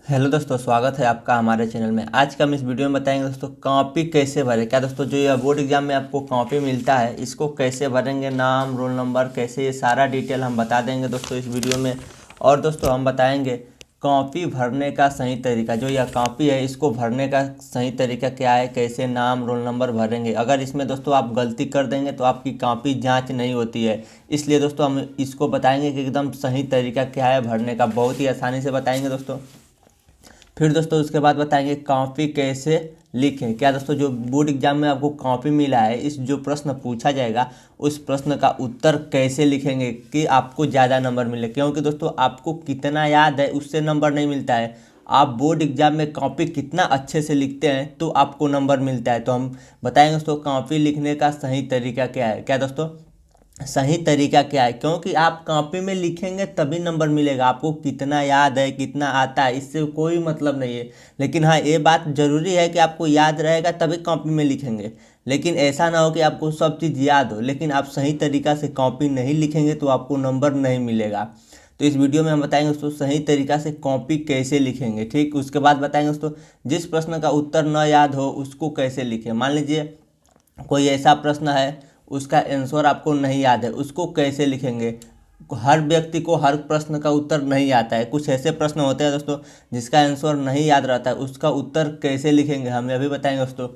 Hello दोस्तों, स्वागत है आपका हमारे चैनल में। आज का हम इस वीडियो में बताएंगे दोस्तों कॉपी कैसे भरें। क्या दोस्तों, जो ये बोर्ड एग्जाम में आपको कॉपी मिलता है इसको कैसे भरेंगे, नाम रोल नंबर कैसे, ये सारा डिटेल हम बता देंगे दोस्तों इस वीडियो में। और दोस्तों हम बताएंगे कॉपी भरने का सही तरीका, जो यह कॉपी है इसको भरने का सही तरीका क्या है, कैसे नाम रोल नंबर भरेंगे। अगर इसमें दोस्तों आप गलती कर देंगे तो आपकी कॉपी जांच नहीं होती है, इसलिए दोस्तों हम इसको बताएंगे कि एकदम सही तरीका क्या है भरने का, बहुत ही आसानी से बताएंगे दोस्तों। फिर दोस्तों उसके बाद बताएंगे कॉपी कैसे लिखें। क्या दोस्तों, जो बोर्ड एग्जाम में आपको कॉपी मिला है, इस जो प्रश्न पूछा जाएगा उस प्रश्न का उत्तर कैसे लिखेंगे कि आपको ज़्यादा नंबर मिले। क्योंकि दोस्तों आपको कितना याद है उससे नंबर नहीं मिलता है, आप बोर्ड एग्जाम में कॉपी कितना अच्छे से लिखते हैं तो आपको नंबर मिलता है। तो हम बताएंगे दोस्तों कॉपी लिखने का सही तरीका क्या है। क्या दोस्तों, सही तरीका क्या है, क्योंकि आप कॉपी में लिखेंगे तभी नंबर मिलेगा। आपको कितना याद है कितना आता है इससे कोई मतलब नहीं है, लेकिन हाँ ये बात ज़रूरी है कि आपको याद रहेगा तभी कॉपी में लिखेंगे। लेकिन ऐसा ना हो कि आपको सब चीज़ याद हो लेकिन आप सही तरीका से कॉपी नहीं लिखेंगे तो आपको नंबर नहीं मिलेगा। तो इस वीडियो में हम बताएंगे दोस्तों सही तरीका से कॉपी कैसे लिखेंगे। ठीक, उसके बाद बताएंगे दोस्तों जिस प्रश्न का उत्तर न याद हो उसको कैसे लिखें। मान लीजिए कोई ऐसा प्रश्न है उसका आंसर आपको नहीं याद है, उसको कैसे लिखेंगे। हर व्यक्ति को हर प्रश्न का उत्तर नहीं आता है, कुछ ऐसे प्रश्न होते हैं दोस्तों जिसका आंसर नहीं याद रहता है, उसका उत्तर कैसे लिखेंगे हम यह भी बताएंगे दोस्तों।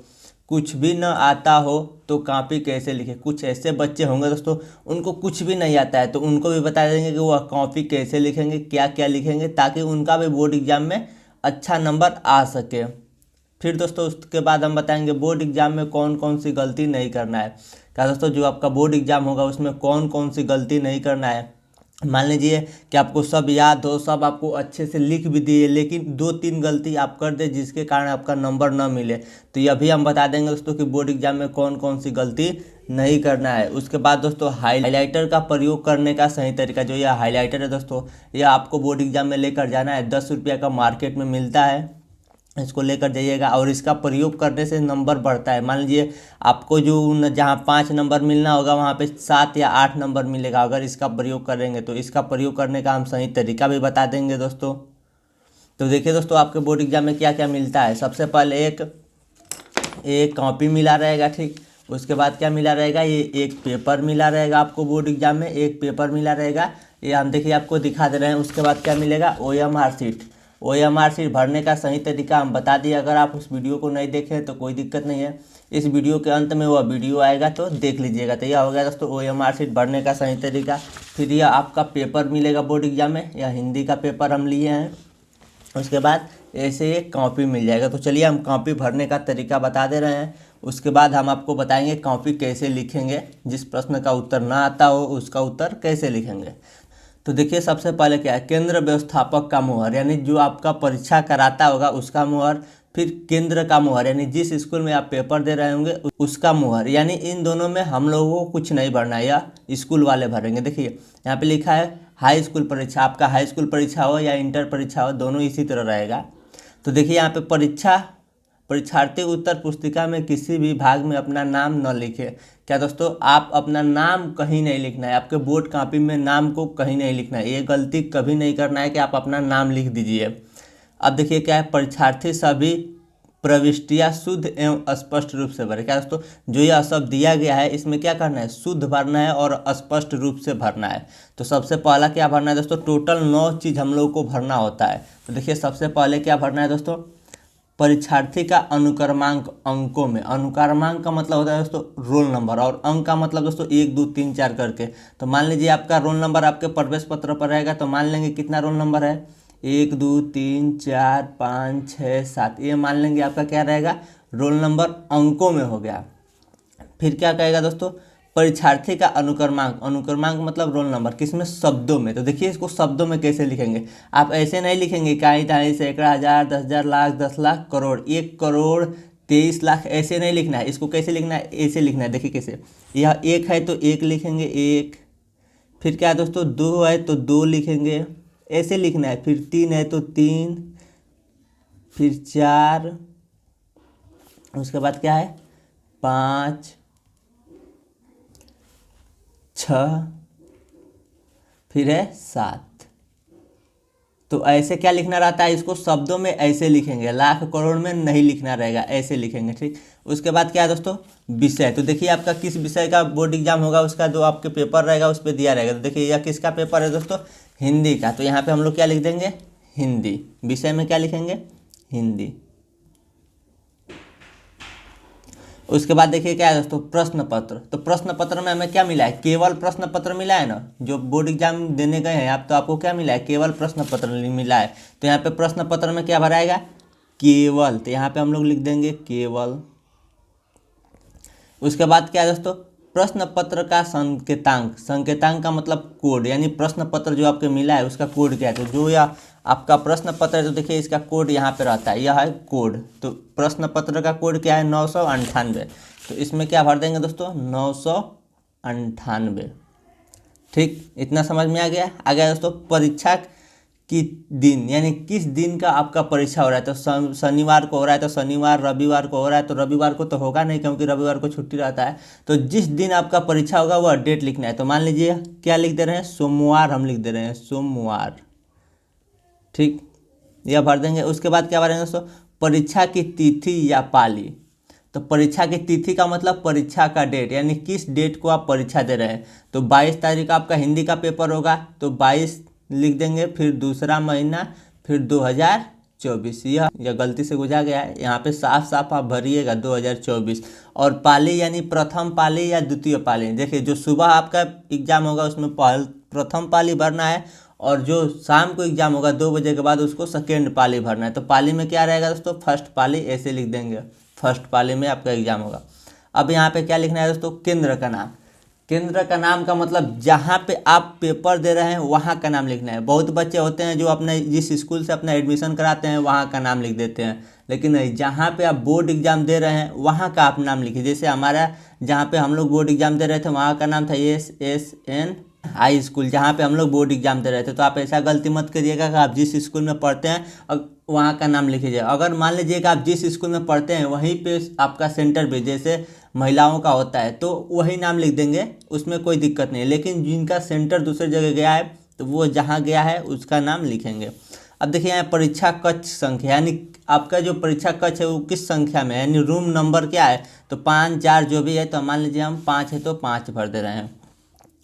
कुछ भी न आता हो तो कॉपी कैसे लिखें। कुछ ऐसे बच्चे होंगे दोस्तों उनको कुछ भी नहीं आता है, तो उनको भी बता देंगे कि वह कॉपी कैसे लिखेंगे, क्या क्या लिखेंगे, ताकि उनका भी बोर्ड एग्जाम में अच्छा नंबर आ सके। फिर दोस्तों उसके बाद हम बताएंगे बोर्ड एग्जाम में कौन कौन सी गलती नहीं करना है। क्या दोस्तों, जो आपका बोर्ड एग्जाम होगा उसमें कौन कौन सी गलती नहीं करना है। मान लीजिए कि आपको सब याद हो, सब आपको अच्छे से लिख भी दिए, लेकिन दो तीन गलती आप कर दे जिसके कारण आपका नंबर न मिले, तो यह भी हम बता देंगे दोस्तों कि बोर्ड एग्जाम में कौन कौन सी गलती नहीं करना है। उसके बाद दोस्तों हाईलाइटर का प्रयोग करने का सही तरीका। जो यह हाईलाइटर है दोस्तों, यह आपको बोर्ड एग्जाम में लेकर जाना है। 10 रुपये का मार्केट में मिलता है, इसको लेकर जाइएगा और इसका प्रयोग करने से नंबर बढ़ता है। मान लीजिए आपको जो जहाँ 5 नंबर मिलना होगा वहाँ पे 7 या 8 नंबर मिलेगा अगर इसका प्रयोग करेंगे। तो इसका प्रयोग करने का हम सही तरीका भी बता देंगे दोस्तों। तो देखिए दोस्तों आपके बोर्ड एग्जाम में क्या क्या मिलता है। सबसे पहले एक एक कॉपी मिला रहेगा। ठीक, उसके बाद क्या मिला रहेगा, ये एक पेपर मिला रहेगा आपको बोर्ड एग्जाम में, एक पेपर मिला रहेगा, ये हम देखिए आपको दिखा दे रहे हैं। उसके बाद क्या मिलेगा, OMR शीट। OMR शीट भरने का सही तरीका हम बता दिए, अगर आप उस वीडियो को नहीं देखें तो कोई दिक्कत नहीं है, इस वीडियो के अंत में वह वीडियो आएगा तो देख लीजिएगा। तो यह हो गया दोस्तों OMR शीट भरने का सही तरीका। फिर यह आपका पेपर मिलेगा बोर्ड एग्जाम में, यह हिंदी का पेपर हम लिए हैं। उसके बाद ऐसे एक कॉपी मिल जाएगा। तो चलिए हम कॉपी भरने का तरीका बता दे रहे हैं। उसके बाद हम आपको बताएंगे कॉपी कैसे लिखेंगे, जिस प्रश्न का उत्तर ना आता हो उसका उत्तर कैसे लिखेंगे। तो देखिए सबसे पहले क्या है, केंद्र व्यवस्थापक का मुहर, यानी जो आपका परीक्षा कराता होगा उसका मुहर। फिर केंद्र का मुहर यानी जिस स्कूल में आप पेपर दे रहे होंगे उसका मुहर, यानी इन दोनों में हम लोगों को कुछ नहीं भरना है, या स्कूल वाले भरेंगे। देखिए यहाँ पे लिखा है हाई स्कूल परीक्षा, आपका हाई स्कूल परीक्षा हो या इंटर परीक्षा हो दोनों इसी तरह रहेगा। तो देखिए यहाँ पे परीक्षार्थी उत्तर पुस्तिका में किसी भी भाग में अपना नाम न लिखे। क्या दोस्तों, आप अपना नाम कहीं नहीं लिखना है, आपके बोर्ड कॉपी में नाम को कहीं नहीं लिखना है, ये गलती कभी नहीं करना है कि आप अपना नाम लिख दीजिए। अब देखिए क्या है, परीक्षार्थी सभी प्रविष्टियाँ शुद्ध एवं स्पष्ट रूप से भरे। क्या दोस्तों, जो यह सब दिया गया है इसमें क्या करना है, शुद्ध भरना है और स्पष्ट रूप से भरना है। तो सबसे पहला क्या भरना है दोस्तों, टोटल 9 चीज़ हम लोग को भरना होता है। तो देखिए सबसे पहले क्या भरना है दोस्तों, परीक्षार्थी का अनुक्रमांक अंकों में। अनुक्रमांक का मतलब होता है दोस्तों रोल नंबर, और अंक का मतलब दोस्तों 1 2 3 4 करके। तो मान लीजिए आपका रोल नंबर आपके प्रवेश पत्र पर रहेगा, तो मान लेंगे कितना रोल नंबर है, 1 2 3 4 5 6 7, ये मान लेंगे आपका क्या रहेगा, रोल नंबर अंकों में हो गया। फिर क्या कहेगा दोस्तों, परीक्षार्थी का अनुक्रमांक। अनुक्रमांक मतलब रोल नंबर, किसमें, शब्दों में। तो देखिए इसको शब्दों में कैसे लिखेंगे, आप ऐसे नहीं लिखेंगे इकाई दहाई सैकड़ा हज़ार 10,000 लाख 10 लाख करोड़ 1 करोड़ 23 लाख, ऐसे नहीं लिखना है। इसको कैसे लिखना है, ऐसे लिखना है। देखिए कैसे, यह 1 है तो 1 लिखेंगे 1, फिर क्या है दोस्तों 2 है तो 2 लिखेंगे, ऐसे लिखना है। फिर 3 है तो 3, फिर 4, उसके बाद क्या है 5 6, फिर है 7, तो ऐसे क्या लिखना रहता है, इसको शब्दों में ऐसे लिखेंगे, लाख करोड़ में नहीं लिखना रहेगा, ऐसे लिखेंगे। ठीक, उसके बाद क्या है दोस्तों, विषय। तो देखिए आपका किस विषय का बोर्ड एग्जाम होगा, उसका जो आपके पेपर रहेगा उस पर दिया रहेगा। तो देखिए यह किसका पेपर है दोस्तों, हिंदी का। तो यहाँ पे हम लोग क्या लिख देंगे, हिंदी। विषय में क्या लिखेंगे, हिंदी। उसके बाद देखिए क्या है दोस्तों, प्रश्न पत्र। तो प्रश्न पत्र में हमें क्या मिला है, केवल प्रश्न पत्र मिला है ना। जो बोर्ड एग्जाम देने गए हैं आप, तो आपको क्या मिला है, केवल प्रश्न पत्र मिला है। तो यहाँ पे प्रश्न पत्र में क्या भराएगा, केवल। तो यहाँ पे हम लोग लिख देंगे केवल। उसके बाद क्या है दोस्तों, प्रश्न पत्र का संकेतांक। संकेतांक का मतलब कोड, यानी प्रश्न पत्र जो आपको मिला है उसका कोड क्या है। तो जो या आपका प्रश्न पत्र है, तो देखिए इसका कोड यहाँ पे रहता है, यह है कोड। तो प्रश्न पत्र का कोड क्या है, 998। तो इसमें क्या भर देंगे दोस्तों, 998। ठीक, इतना समझ में आ गया। दोस्तों परीक्षा की दिन, यानी किस दिन का आपका परीक्षा हो रहा है। तो शनिवार को हो रहा है तो शनिवार, रविवार को हो रहा है तो रविवार को तो होगा नहीं, क्योंकि रविवार को छुट्टी रहता है। तो जिस दिन आपका परीक्षा होगा वह डेट लिखना है। तो मान लीजिए क्या लिख दे रहे हैं, सोमवार हम लिख दे रहे हैं, सोमवार। ठीक, यह भर देंगे। उसके बाद क्या भरेंगे दोस्तों, परीक्षा की तिथि या पाली। तो परीक्षा की तिथि का मतलब परीक्षा का डेट, यानी किस डेट को आप परीक्षा दे रहे हैं। तो 22 तारीख आपका हिंदी का पेपर होगा, तो 22 लिख देंगे, फिर दूसरा महीना, फिर 2024। यह गलती से गुजरा गया है, यहाँ पे साफ साफ आप भरिएगा 2024। और पाली यानी प्रथम पाली या द्वितीय पाली। देखिए जो सुबह आपका एग्जाम होगा उसमें प्रथम पाली भरना है, और जो शाम को एग्जाम होगा 2 बजे के बाद उसको सेकेंड पाली भरना है। तो पाली में क्या रहेगा दोस्तों, फर्स्ट पाली, ऐसे लिख देंगे, फर्स्ट पाली में आपका एग्जाम होगा। अब यहाँ पे क्या लिखना है दोस्तों, केंद्र का नाम। केंद्र का नाम का मतलब जहाँ पे आप पेपर दे रहे हैं वहाँ का नाम लिखना है। बहुत बच्चे होते हैं जो अपने जिस स्कूल से अपना एडमिशन कराते हैं वहाँ का नाम लिख देते हैं, लेकिन नहीं, जहाँ पे आप बोर्ड एग्जाम दे रहे हैं वहाँ का आप नाम लिखिए। जैसे हमारा जहाँ पे हम लोग बोर्ड एग्जाम दे रहे थे वहाँ का नाम था SSN हाई स्कूल, जहाँ पे हम लोग बोर्ड एग्जाम दे रहे थे। तो आप ऐसा गलती मत करिएगा कि आप जिस स्कूल में पढ़ते हैं वहाँ का नाम लिखिए। अगर मान लीजिए कि आप जिस स्कूल में पढ़ते हैं वहीं पे आपका सेंटर भी जैसे महिलाओं का होता है तो वही नाम लिख देंगे, उसमें कोई दिक्कत नहीं है। लेकिन जिनका सेंटर दूसरी जगह गया है तो वो जहाँ गया है उसका नाम लिखेंगे। अब देखिए यहाँ परीक्षा कक्ष संख्या, यानी आपका जो परीक्षा कक्ष है वो किस संख्या में है, यानी रूम नंबर क्या है। तो 5, 4 जो भी है, तो मान लीजिए हम 5 है तो 5 भर दे रहे हैं।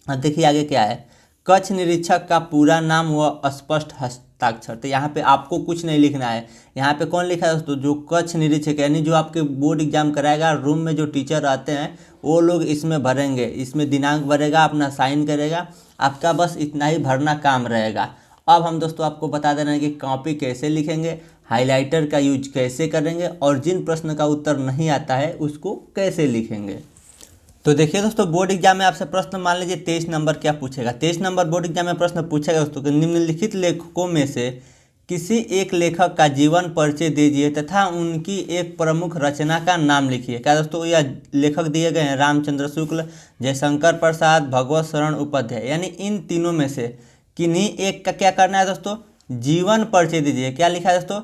अब देखिए आगे क्या है, कक्ष निरीक्षक का पूरा नाम व स्पष्ट हस्ताक्षर। तो यहाँ पे आपको कुछ नहीं लिखना है। यहाँ पे कौन लिखा है दोस्तों, जो कक्ष निरीक्षक, यानी जो आपके बोर्ड एग्जाम कराएगा, रूम में जो टीचर रहते हैं वो लोग इसमें भरेंगे, इसमें दिनांक भरेगा, अपना साइन करेगा, आपका बस इतना ही भरना काम रहेगा। अब हम दोस्तों आपको बता दे रहे हैं कि कॉपी कैसे लिखेंगे, हाइलाइटर का यूज कैसे करेंगे, और जिन प्रश्न का उत्तर नहीं आता है उसको कैसे लिखेंगे। तो देखिए दोस्तों, बोर्ड एग्जाम में आपसे प्रश्न मान लीजिए 23 नंबर क्या पूछेगा। 23 नंबर बोर्ड एग्जाम में प्रश्न पूछेगा दोस्तों कि निम्नलिखित लेखकों में से किसी एक लेखक का जीवन परिचय दीजिए तथा उनकी एक प्रमुख रचना का नाम लिखिए। क्या दोस्तों, यह लेखक दिए गए हैं रामचंद्र शुक्ल, जयशंकर प्रसाद, भगवत शरण उपाध्याय, यानी इन तीनों में से किन्हीं एक का क्या करना है दोस्तों, जीवन परिचय दीजिए। क्या लिखा है दोस्तों,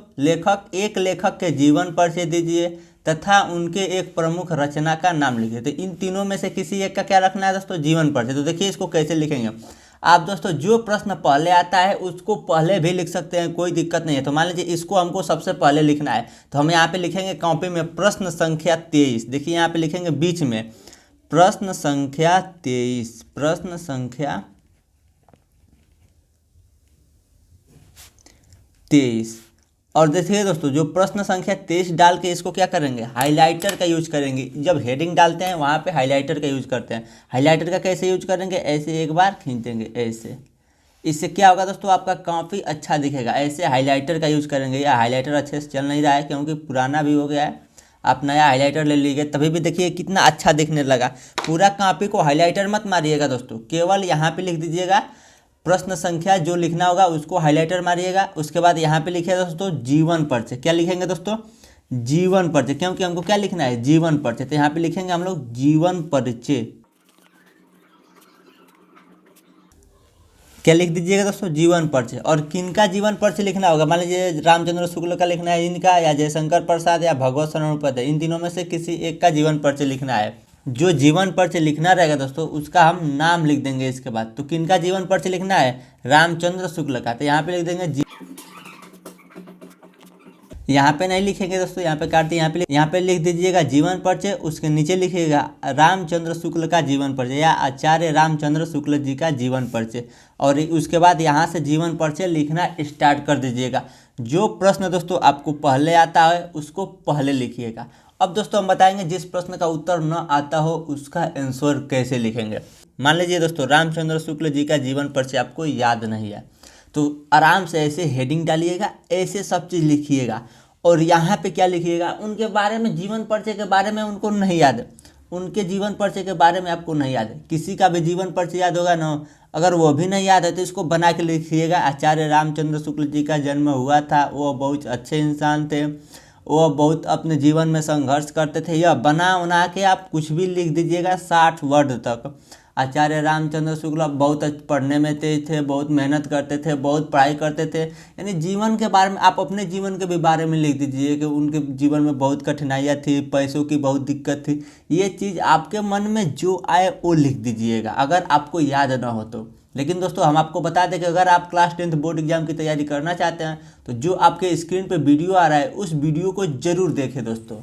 एक लेखक के जीवन परिचय दीजिए तथा उनके एक प्रमुख रचना का नाम लिखिए। तो इन तीनों में से किसी एक का क्या रखना है दोस्तों, जीवन परिचय। तो देखिए इसको कैसे लिखेंगे आप दोस्तों, जो प्रश्न पहले आता है उसको पहले भी लिख सकते हैं, कोई दिक्कत नहीं है। तो मान लीजिए इसको हमको सबसे पहले लिखना है, तो हम यहाँ पे लिखेंगे कॉपी में प्रश्न संख्या 23। देखिए यहाँ पे लिखेंगे बीच में प्रश्न संख्या 23, प्रश्न संख्या 23। और देखिए दोस्तों, जो प्रश्न संख्या 23 डाल के इसको क्या करेंगे, हाइलाइटर का यूज करेंगे। जब हेडिंग डालते हैं वहाँ पे हाइलाइटर का यूज करते हैं। हाइलाइटर का कैसे यूज करेंगे, ऐसे एक बार खींच देंगे ऐसे, इससे क्या होगा दोस्तों, आपका काफ़ी अच्छा दिखेगा। ऐसे हाइलाइटर का यूज करेंगे। या हाइलाइटर अच्छे से चल नहीं रहा है क्योंकि पुराना भी हो गया है, आप नया हाइलाइटर ले लीजिए, तभी भी देखिए कितना अच्छा दिखने लगा। पूरा कॉपी को हाइलाइटर मत मारिएगा दोस्तों, केवल यहाँ पे लिख दीजिएगा प्रश्न संख्या, जो लिखना होगा उसको हाइलाइटर मारिएगा। उसके बाद यहाँ पे लिखिए दोस्तों जीवन परिचय। क्या लिखेंगे दोस्तों, जीवन परिचय, क्योंकि हमको क्या लिखना है, जीवन परिचय। तो यहाँ पे लिखेंगे हम लोग जीवन परिचय। क्या लिख दीजिएगा दोस्तों, जीवन परिचय। और किनका जीवन परिचय लिखना होगा, मान लीजिए रामचंद्र शुक्ल का लिखना है इनका, या जयशंकर प्रसाद, या भगवत शरण उपाध्याय, इन तीनों में से किसी एक का जीवन परिचय लिखना है। जो जीवन परिचय लिखना रहेगा दोस्तों उसका हम नाम लिख देंगे इसके बाद। तो किनका जीवन परिचय लिखना है? रामचंद्र शुक्ल का। तो यहाँ पे लिख देंगे यहाँ पे नहीं लिखेंगे दोस्तों, यहाँ पे काट दिए, यहाँ पे लिख दीजिएगा जीवन परिचय, उसके नीचे लिखिएगा रामचंद्र शुक्ल का जीवन परिचय या आचार्य रामचंद्र शुक्ल जी का जीवन परिचय। और उसके बाद यहाँ से जीवन परिचय लिखना स्टार्ट कर दीजिएगा। जो प्रश्न दोस्तों आपको पहले आता है उसको पहले लिखिएगा। अब दोस्तों हम बताएंगे जिस प्रश्न का उत्तर न आता हो उसका आंसर कैसे लिखेंगे। मान लीजिए दोस्तों रामचंद्र शुक्ल जी का जीवन परिचय आपको याद नहीं है, तो आराम से ऐसे हेडिंग डालिएगा, ऐसे सब चीज़ लिखिएगा। और यहाँ पे क्या लिखिएगा? उनके बारे में, जीवन परिचय के बारे में उनको नहीं याद है, उनके जीवन परिचय के बारे में आपको नहीं याद है। किसी का भी जीवन परिचय याद होगा ना, अगर वो भी नहीं याद है तो इसको बना के लिखिएगा। आचार्य रामचंद्र शुक्ल जी का जन्म हुआ था, वो बहुत अच्छे इंसान थे, वो बहुत अपने जीवन में संघर्ष करते थे। यह बना उना के आप कुछ भी लिख दीजिएगा 60 वर्ड तक। आचार्य रामचंद्र शुक्ल बहुत पढ़ने में तेज थे, बहुत मेहनत करते थे, बहुत पढ़ाई करते थे। यानी जीवन के बारे में आप अपने जीवन के भी बारे में लिख दीजिए कि उनके जीवन में बहुत कठिनाइयाँ थी, पैसों की बहुत दिक्कत थी। ये चीज़ आपके मन में जो आए वो लिख दीजिएगा अगर आपको याद ना हो तो। लेकिन दोस्तों हम आपको बता दें कि अगर आप क्लास 10th बोर्ड एग्जाम की तैयारी करना चाहते हैं तो जो आपके स्क्रीन पर वीडियो आ रहा है उस वीडियो को जरूर देखें दोस्तों।